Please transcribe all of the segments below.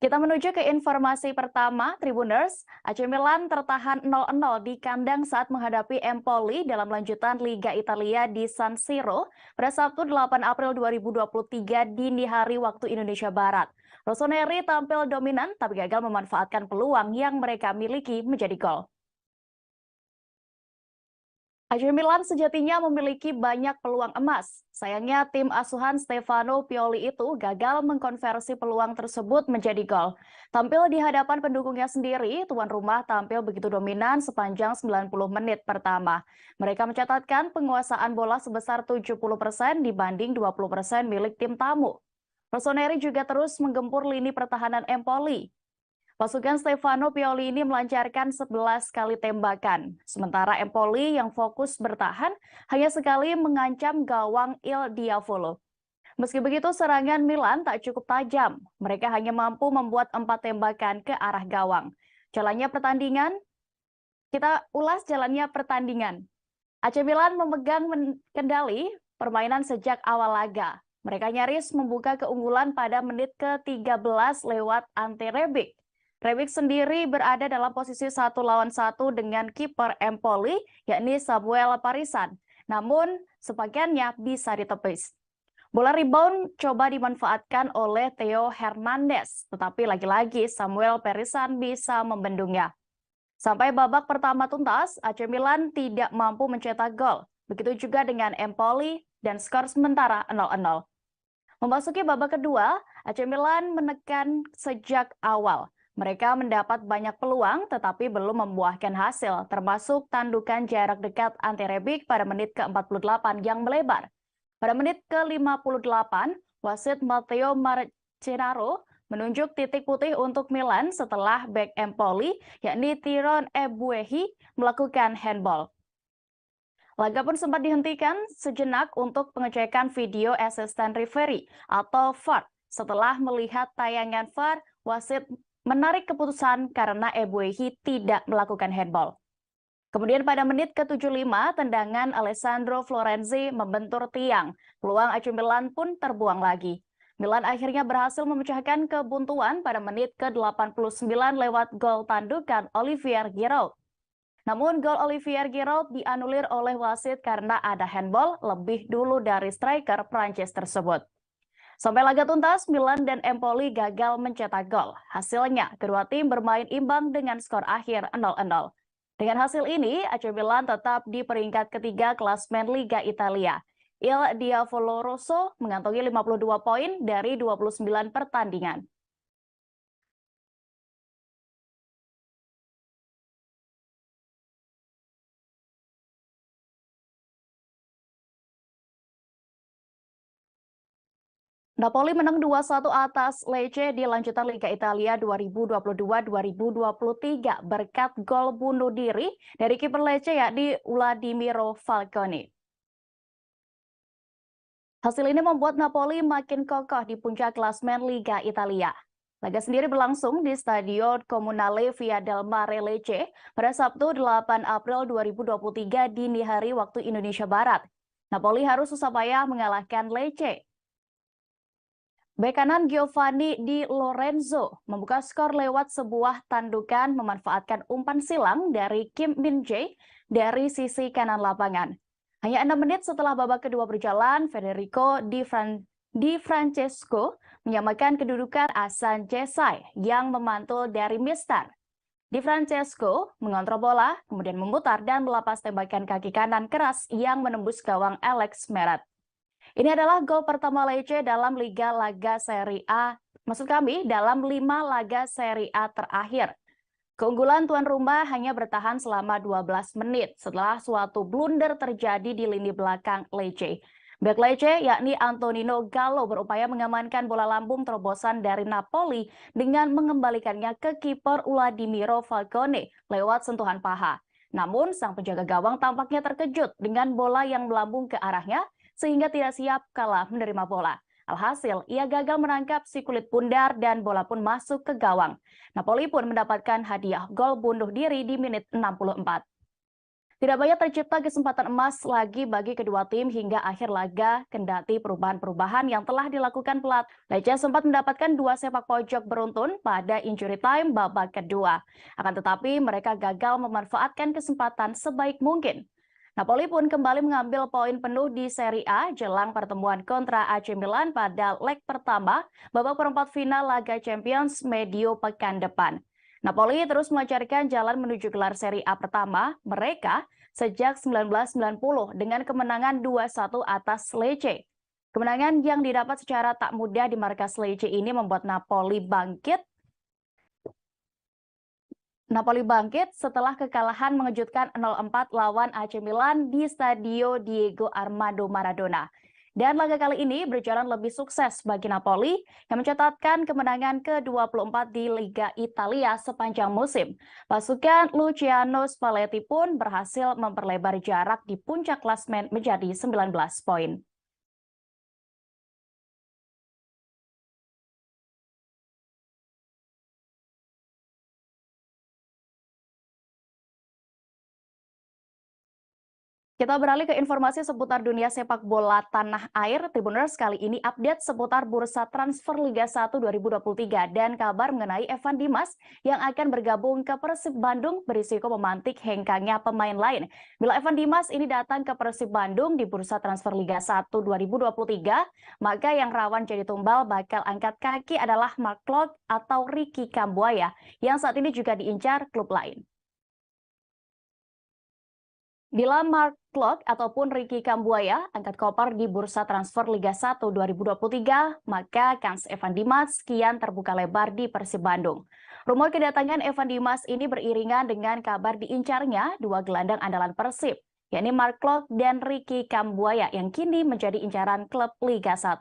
Kita menuju ke informasi pertama, Tribuners. AC Milan tertahan 0-0 di kandang saat menghadapi Empoli dalam lanjutan Liga Italia di San Siro pada Sabtu 8 April 2023 dini hari waktu Indonesia Barat. Rossoneri tampil dominan tapi gagal memanfaatkan peluang yang mereka miliki menjadi gol. AC Milan sejatinya memiliki banyak peluang emas. Sayangnya tim asuhan Stefano Pioli itu gagal mengkonversi peluang tersebut menjadi gol. Tampil di hadapan pendukungnya sendiri, tuan rumah tampil begitu dominan sepanjang 90 menit pertama. Mereka mencatatkan penguasaan bola sebesar 70% dibanding 20% milik tim tamu. Rossoneri juga terus menggempur lini pertahanan Empoli. Pasukan Stefano Pioli ini melancarkan 11 kali tembakan. Sementara Empoli yang fokus bertahan hanya sekali mengancam gawang Il Diavolo. Meski begitu, serangan Milan tak cukup tajam. Mereka hanya mampu membuat 4 tembakan ke arah gawang. Kita ulas jalannya pertandingan. AC Milan memegang kendali permainan sejak awal laga. Mereka nyaris membuka keunggulan pada menit ke-13 lewat Ante Rebic. Rebic sendiri berada dalam posisi 1-1 dengan kiper Empoli, yakni Samuel Parisan. Namun, sebagiannya bisa ditepis. Bola rebound coba dimanfaatkan oleh Theo Hernandez, tetapi lagi-lagi Samuel Parisan bisa membendungnya. Sampai babak pertama tuntas, AC Milan tidak mampu mencetak gol. Begitu juga dengan Empoli dan skor sementara 0-0. Memasuki babak kedua, AC Milan menekan sejak awal. Mereka mendapat banyak peluang tetapi belum membuahkan hasil, termasuk tandukan jarak dekat Ante Rebic pada menit ke-48 yang melebar. Pada menit ke-58, wasit Matteo Marcenaro menunjuk titik putih untuk Milan setelah bek Empoli, yakni Tyrone Ebuehi, melakukan handball. Laga pun sempat dihentikan sejenak untuk pengecekan video assistant referee atau VAR. Setelah melihat tayangan VAR, wasit menarik keputusan karena Ebuehi tidak melakukan handball. Kemudian pada menit ke-75, tendangan Alessandro Florenzi membentur tiang. Peluang AC Milan pun terbuang lagi. Milan akhirnya berhasil memecahkan kebuntuan pada menit ke-89 lewat gol tandukan Olivier Giroud. Namun gol Olivier Giroud dianulir oleh wasit karena ada handball lebih dulu dari striker Prancis tersebut. Sampai laga tuntas, Milan dan Empoli gagal mencetak gol. Hasilnya, kedua tim bermain imbang dengan skor akhir 0-0. Dengan hasil ini, AC Milan tetap di peringkat ketiga klasmen Liga Italia. Il Diavolo Rosso mengantongi 52 poin dari 29 pertandingan. Napoli menang 2-1 atas Lecce di lanjutan Liga Italia 2022-2023 berkat gol bunuh diri dari kiper Lecce yakni Wladimiro Falcone. Hasil ini membuat Napoli makin kokoh di puncak klasmen Liga Italia. Laga sendiri berlangsung di Stadio Comunale Via del Mare Lecce pada Sabtu 8 April 2023 dini hari waktu Indonesia Barat. Napoli harus susah payah mengalahkan Lecce. Bek kanan Giovanni Di Lorenzo membuka skor lewat sebuah tandukan memanfaatkan umpan silang dari Kim Min-jae dari sisi kanan lapangan. Hanya 6 menit setelah babak kedua berjalan, Federico Di Francesco menyamakan kedudukan Ahsan Jesai yang memantul dari Mistar. Di Francesco mengontrol bola, kemudian memutar dan melepas tembakan kaki kanan keras yang menembus gawang Alex Meret. Ini adalah gol pertama Lecce dalam dalam 5 laga Serie A terakhir. Keunggulan tuan rumah hanya bertahan selama 12 menit setelah suatu blunder terjadi di lini belakang Lecce. Bek Lecce yakni Antonino Gallo berupaya mengamankan bola lambung terobosan dari Napoli dengan mengembalikannya ke kiper Wladimiro Falcone lewat sentuhan paha. Namun sang penjaga gawang tampaknya terkejut dengan bola yang melambung ke arahnya sehingga tidak siap kala menerima bola. Alhasil, ia gagal menangkap si kulit bundar dan bola pun masuk ke gawang. Napoli pun mendapatkan hadiah gol bunuh diri di menit 64. Tidak banyak tercipta kesempatan emas lagi bagi kedua tim hingga akhir laga, kendati perubahan-perubahan yang telah dilakukan pelatih. Lecce sempat mendapatkan 2 sepak pojok beruntun pada injury time babak kedua. Akan tetapi mereka gagal memanfaatkan kesempatan sebaik mungkin. Napoli pun kembali mengambil poin penuh di Serie A jelang pertemuan kontra AC Milan pada leg pertama babak perempat final Laga Champions medio pekan depan. Napoli terus melancarkan jalan menuju gelar Serie A pertama mereka sejak 1990 dengan kemenangan 2-1 atas Lecce. Kemenangan yang didapat secara tak mudah di markas Lecce ini membuat Napoli bangkit setelah kekalahan mengejutkan 0-4 lawan AC Milan di Stadio Diego Armando Maradona. Dan laga kali ini berjalan lebih sukses bagi Napoli yang mencatatkan kemenangan ke-24 di Liga Italia sepanjang musim. Pasukan Luciano Spalletti pun berhasil memperlebar jarak di puncak klasemen menjadi 19 poin. Kita beralih ke informasi seputar dunia sepak bola tanah air. Tribuners kali ini update seputar bursa transfer Liga 1 2023 dan kabar mengenai Evan Dimas yang akan bergabung ke Persib Bandung berisiko memantik hengkangnya pemain lain. Bila Evan Dimas ini datang ke Persib Bandung di bursa transfer Liga 1 2023, maka yang rawan jadi tumbal bakal angkat kaki adalah Mark Klok atau Ricky Kambuaya yang saat ini juga diincar klub lain. Bila Mark Klok ataupun Ricky Kambuaya angkat koper di bursa transfer Liga 1 2023, maka kans Evan Dimas kian terbuka lebar di Persib Bandung. Rumor kedatangan Evan Dimas ini beriringan dengan kabar diincarnya 2 gelandang andalan Persib, yakni Mark Klok dan Ricky Kambuaya yang kini menjadi incaran klub Liga 1.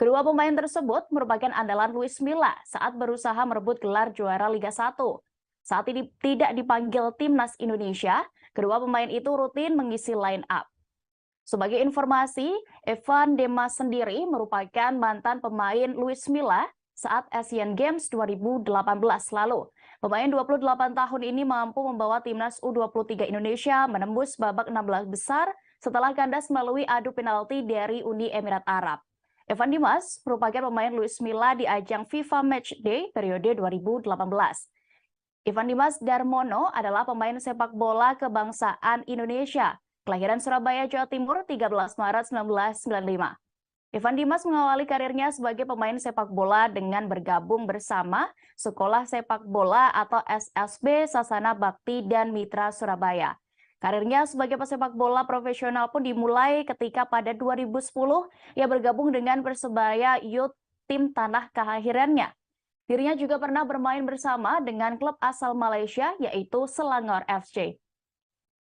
Kedua pemain tersebut merupakan andalan Luis Milla saat berusaha merebut gelar juara Liga 1. Saat ini tidak dipanggil timnas Indonesia, kedua pemain itu rutin mengisi line up. Sebagai informasi, Evan Dimas sendiri merupakan mantan pemain Luis Milla saat Asian Games 2018 lalu. Pemain 28 tahun ini mampu membawa timnas U23 Indonesia menembus babak 16 besar setelah kandas melalui adu penalti dari Uni Emirat Arab. Evan Dimas merupakan pemain Luis Milla di ajang FIFA Matchday periode 2018. Evan Dimas Darmono adalah pemain sepak bola kebangsaan Indonesia, kelahiran Surabaya, Jawa Timur, 13 Maret 1995. Evan Dimas mengawali karirnya sebagai pemain sepak bola dengan bergabung bersama Sekolah Sepak Bola atau SSB Sasana Bakti dan Mitra Surabaya. Karirnya sebagai pesepak bola profesional pun dimulai ketika pada 2010 ia bergabung dengan Persebaya Youth tim tanah kelahirannya. Dirinya juga pernah bermain bersama dengan klub asal Malaysia yaitu Selangor FC.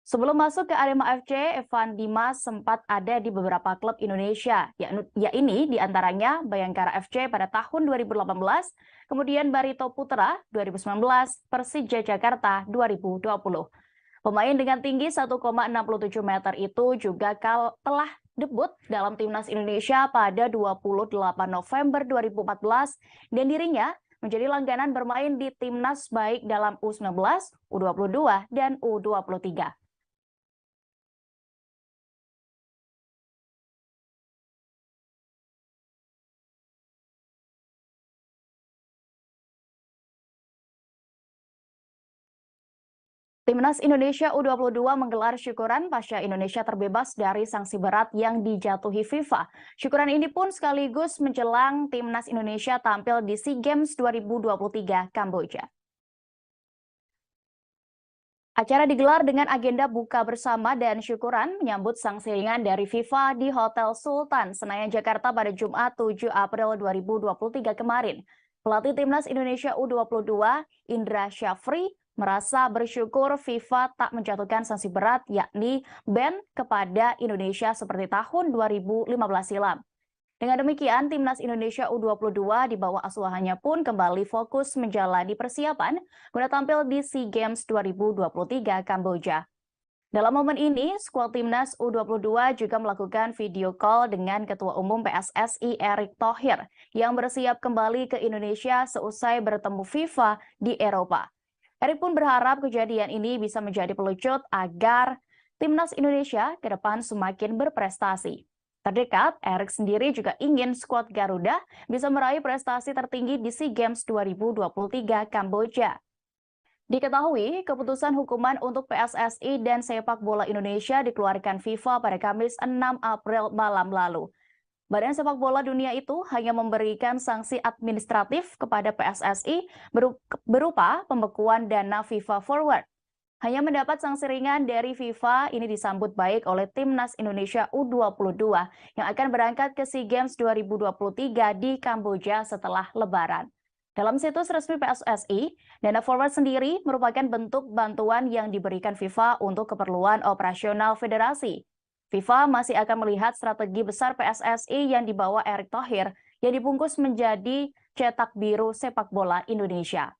Sebelum masuk ke Arema FC, Evan Dimas sempat ada di beberapa klub Indonesia, yakni diantaranya Bayangkara FC pada tahun 2018, kemudian Barito Putra 2019, Persija Jakarta 2020. Pemain dengan tinggi 1,67 meter itu juga telah debut dalam timnas Indonesia pada 28 November 2014 dan dirinya menjadi langganan bermain di timnas baik dalam U19, U22, dan U23. Timnas Indonesia U22 menggelar syukuran pasca Indonesia terbebas dari sanksi berat yang dijatuhi FIFA. Syukuran ini pun sekaligus menjelang Timnas Indonesia tampil di SEA Games 2023 Kamboja. Acara digelar dengan agenda buka bersama dan syukuran menyambut sanksi ringan dari FIFA di Hotel Sultan, Senayan, Jakarta pada Jumat 7 April 2023 kemarin. Pelatih Timnas Indonesia U22, Indra Syafri, merasa bersyukur FIFA tak menjatuhkan sanksi berat yakni ban kepada Indonesia seperti tahun 2015 silam. Dengan demikian, Timnas Indonesia U22 di bawah asuhannya pun kembali fokus menjalani persiapan guna tampil di SEA Games 2023 Kamboja. Dalam momen ini, skuad Timnas U22 juga melakukan video call dengan Ketua Umum PSSI Erick Thohir yang bersiap kembali ke Indonesia seusai bertemu FIFA di Eropa. Erick pun berharap kejadian ini bisa menjadi pelucut agar timnas Indonesia ke depan semakin berprestasi. Terdekat, Erik sendiri juga ingin skuad Garuda bisa meraih prestasi tertinggi di SEA Games 2023 Kamboja. Diketahui, keputusan hukuman untuk PSSI dan sepak bola Indonesia dikeluarkan FIFA pada Kamis 6 April malam lalu. Badan Sepak Bola Dunia itu hanya memberikan sanksi administratif kepada PSSI berupa pembekuan dana FIFA Forward. Hanya mendapat sanksi ringan dari FIFA, ini disambut baik oleh Timnas Indonesia U22 yang akan berangkat ke SEA Games 2023 di Kamboja setelah Lebaran. Dalam situs resmi PSSI, dana forward sendiri merupakan bentuk bantuan yang diberikan FIFA untuk keperluan operasional federasi. FIFA masih akan melihat strategi besar PSSI yang dibawa Erick Thohir yang dibungkus menjadi cetak biru sepak bola Indonesia.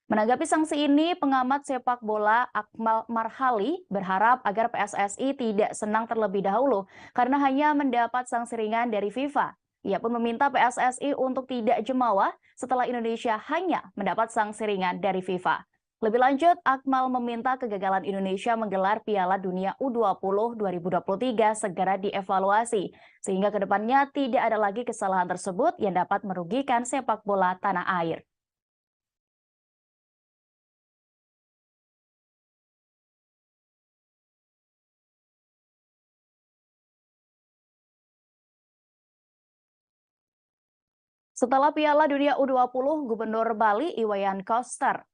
Menanggapi sanksi ini, pengamat sepak bola Akmal Marhali berharap agar PSSI tidak senang terlebih dahulu karena hanya mendapat sanksi ringan dari FIFA. Ia pun meminta PSSI untuk tidak jemawa setelah Indonesia hanya mendapat sanksi ringan dari FIFA. Lebih lanjut, Akmal meminta kegagalan Indonesia menggelar Piala Dunia U20 2023 segera dievaluasi, sehingga kedepannya tidak ada lagi kesalahan tersebut yang dapat merugikan sepak bola tanah air. Setelah Piala Dunia U20, Gubernur Bali Iwayan Koster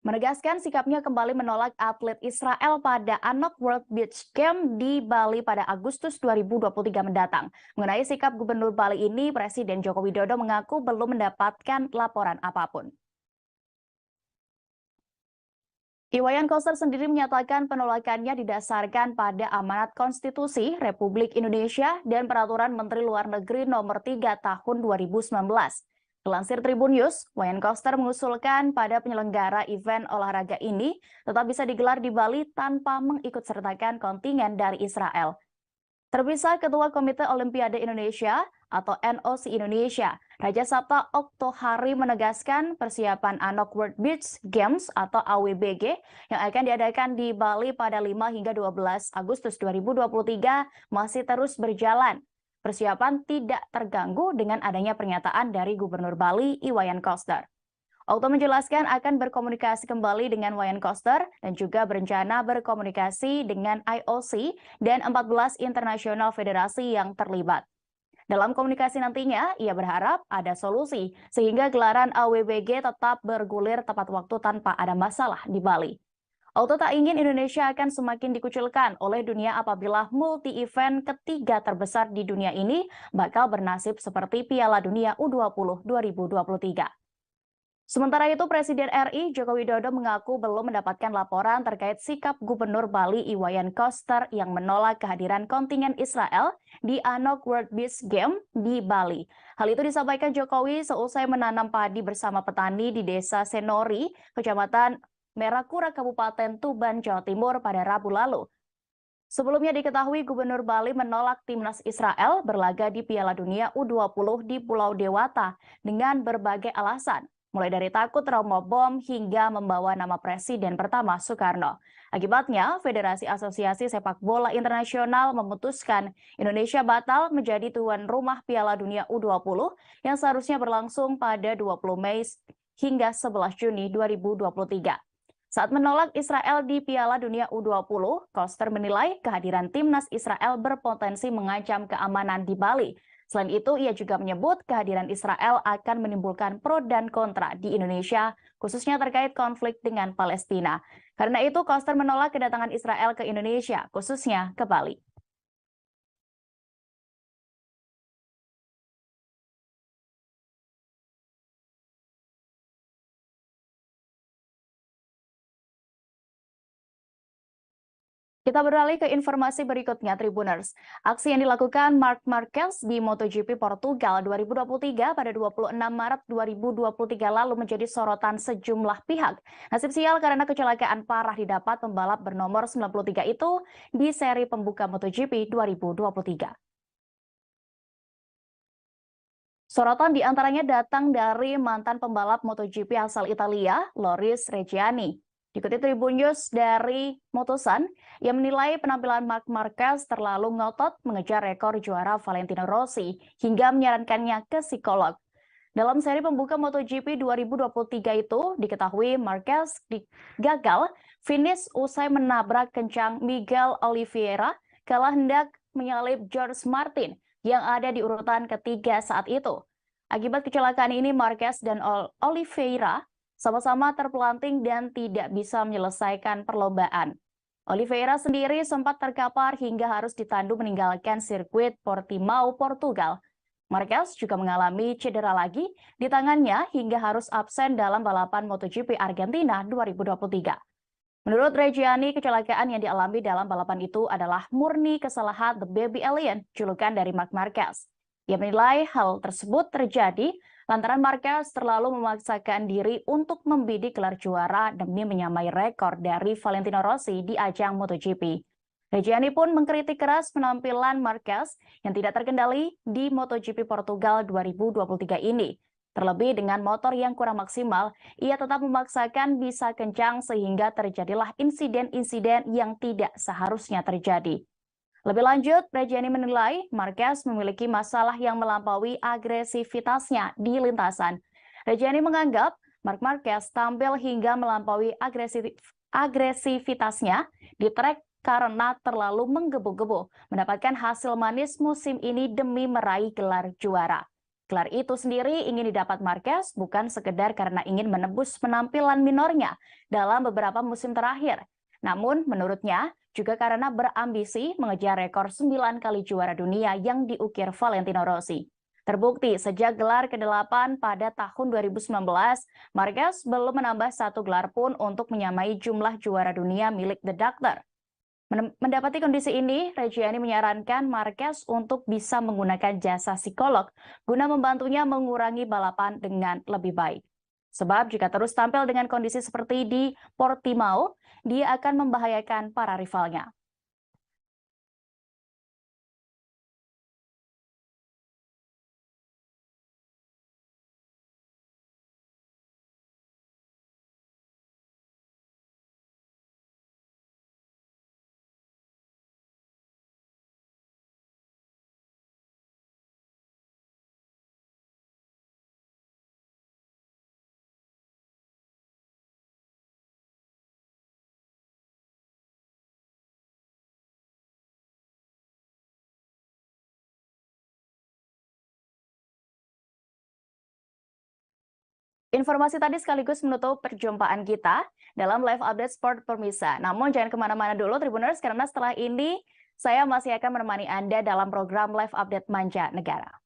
menegaskan sikapnya kembali menolak atlet Israel pada Anok World Beach Games di Bali pada Agustus 2023 mendatang. Mengenai sikap Gubernur Bali ini, Presiden Joko Widodo mengaku belum mendapatkan laporan apapun. Iwayan Koster sendiri menyatakan penolakannya didasarkan pada amanat konstitusi Republik Indonesia dan Peraturan Menteri Luar Negeri Nomor 3 Tahun 2019. Dilansir Tribun News, Iwayan Koster mengusulkan pada penyelenggara event olahraga ini tetap bisa digelar di Bali tanpa mengikutsertakan kontingen dari Israel. Terpisah Ketua Komite Olimpiade Indonesia atau NOC Indonesia, Raja Sabta Oktohari menegaskan persiapan Anok World Beach Games atau AWBG yang akan diadakan di Bali pada 5 hingga 12 Agustus 2023 masih terus berjalan. Persiapan tidak terganggu dengan adanya pernyataan dari Gubernur Bali Iwayan Koster. Okto menjelaskan akan berkomunikasi kembali dengan Iwayan Koster dan juga berencana berkomunikasi dengan IOC dan 14 internasional federasi yang terlibat. Dalam komunikasi nantinya, ia berharap ada solusi sehingga gelaran AWBG tetap bergulir tepat waktu tanpa ada masalah di Bali. Okto tak ingin Indonesia akan semakin dikucilkan oleh dunia apabila multi-event ketiga terbesar di dunia ini bakal bernasib seperti Piala Dunia U20 2023. Sementara itu, Presiden RI Joko Widodo mengaku belum mendapatkan laporan terkait sikap Gubernur Bali Iwayan Koster yang menolak kehadiran kontingen Israel di Anok World Beach Games di Bali. Hal itu disampaikan Jokowi seusai menanam padi bersama petani di Desa Senori, Kecamatan Merakura, Kabupaten Tuban, Jawa Timur pada Rabu lalu. Sebelumnya diketahui Gubernur Bali menolak timnas Israel berlaga di Piala Dunia U20 di Pulau Dewata dengan berbagai alasan, mulai dari takut trauma bom hingga membawa nama Presiden pertama Soekarno. Akibatnya, Federasi Asosiasi Sepak Bola Internasional memutuskan Indonesia batal menjadi tuan rumah Piala Dunia U20 yang seharusnya berlangsung pada 20 Mei hingga 11 Juni 2023. Saat menolak Israel di Piala Dunia U20, Koster menilai kehadiran timnas Israel berpotensi mengancam keamanan di Bali. Selain itu, ia juga menyebut kehadiran Israel akan menimbulkan pro dan kontra di Indonesia, khususnya terkait konflik dengan Palestina. Karena itu, Koster menolak kedatangan Israel ke Indonesia, khususnya ke Bali. Kita beralih ke informasi berikutnya, Tribuners. Aksi yang dilakukan Marc Marquez di MotoGP Portugal 2023 pada 26 Maret 2023 lalu menjadi sorotan sejumlah pihak. Nasib sial karena kecelakaan parah didapat pembalap bernomor 93 itu di seri pembuka MotoGP 2023. Sorotan diantaranya datang dari mantan pembalap MotoGP asal Italia, Loris Reggiani. Dikutip Tribun News dari Motosan, ia menilai penampilan Marc Marquez terlalu ngotot mengejar rekor juara Valentino Rossi hingga menyarankannya ke psikolog. Dalam seri pembuka MotoGP 2023 itu, diketahui Marquez gagal finish usai menabrak kencang Miguel Oliveira kala hendak menyalip George Martin yang ada di urutan ketiga saat itu. Akibat kecelakaan ini, Marquez dan Oliveira sama-sama terpelanting dan tidak bisa menyelesaikan perlombaan. Oliveira sendiri sempat terkapar hingga harus ditandu meninggalkan sirkuit Portimao, Portugal. Marquez juga mengalami cedera lagi di tangannya hingga harus absen dalam balapan MotoGP Argentina 2023. Menurut Reggiani, kecelakaan yang dialami dalam balapan itu adalah murni kesalahan The Baby Alien, julukan dari Marc Marquez. Ia menilai hal tersebut terjadi lantaran Marquez terlalu memaksakan diri untuk membidik gelar juara demi menyamai rekor dari Valentino Rossi di ajang MotoGP. Reggiani pun mengkritik keras penampilan Marquez yang tidak terkendali di MotoGP Portugal 2023 ini. Terlebih dengan motor yang kurang maksimal, ia tetap memaksakan bisa kencang sehingga terjadilah insiden-insiden yang tidak seharusnya terjadi. Lebih lanjut, Reggiani menilai Marquez memiliki masalah yang melampaui agresivitasnya di lintasan. Reggiani menganggap Marc Marquez tampil hingga melampaui agresivitasnya di trek karena terlalu menggebu-gebu mendapatkan hasil manis musim ini demi meraih gelar juara. Gelar itu sendiri ingin didapat Marquez bukan sekedar karena ingin menebus penampilan minornya dalam beberapa musim terakhir. Namun menurutnya juga karena berambisi mengejar rekor 9 kali juara dunia yang diukir Valentino Rossi. Terbukti sejak gelar ke-8 pada tahun 2019, Marquez belum menambah satu gelar pun untuk menyamai jumlah juara dunia milik The Doctor. Mendapati kondisi ini, Reggiani menyarankan Marquez untuk bisa menggunakan jasa psikolog guna membantunya mengurangi balapan dengan lebih baik. Sebab jika terus tampil dengan kondisi seperti di Portimao, dia akan membahayakan para rivalnya. Informasi tadi sekaligus menutup perjumpaan kita dalam live update sport pemirsa. Namun jangan kemana-mana dulu Tribuners, karena setelah ini saya masih akan menemani Anda dalam program live update Manja Negara.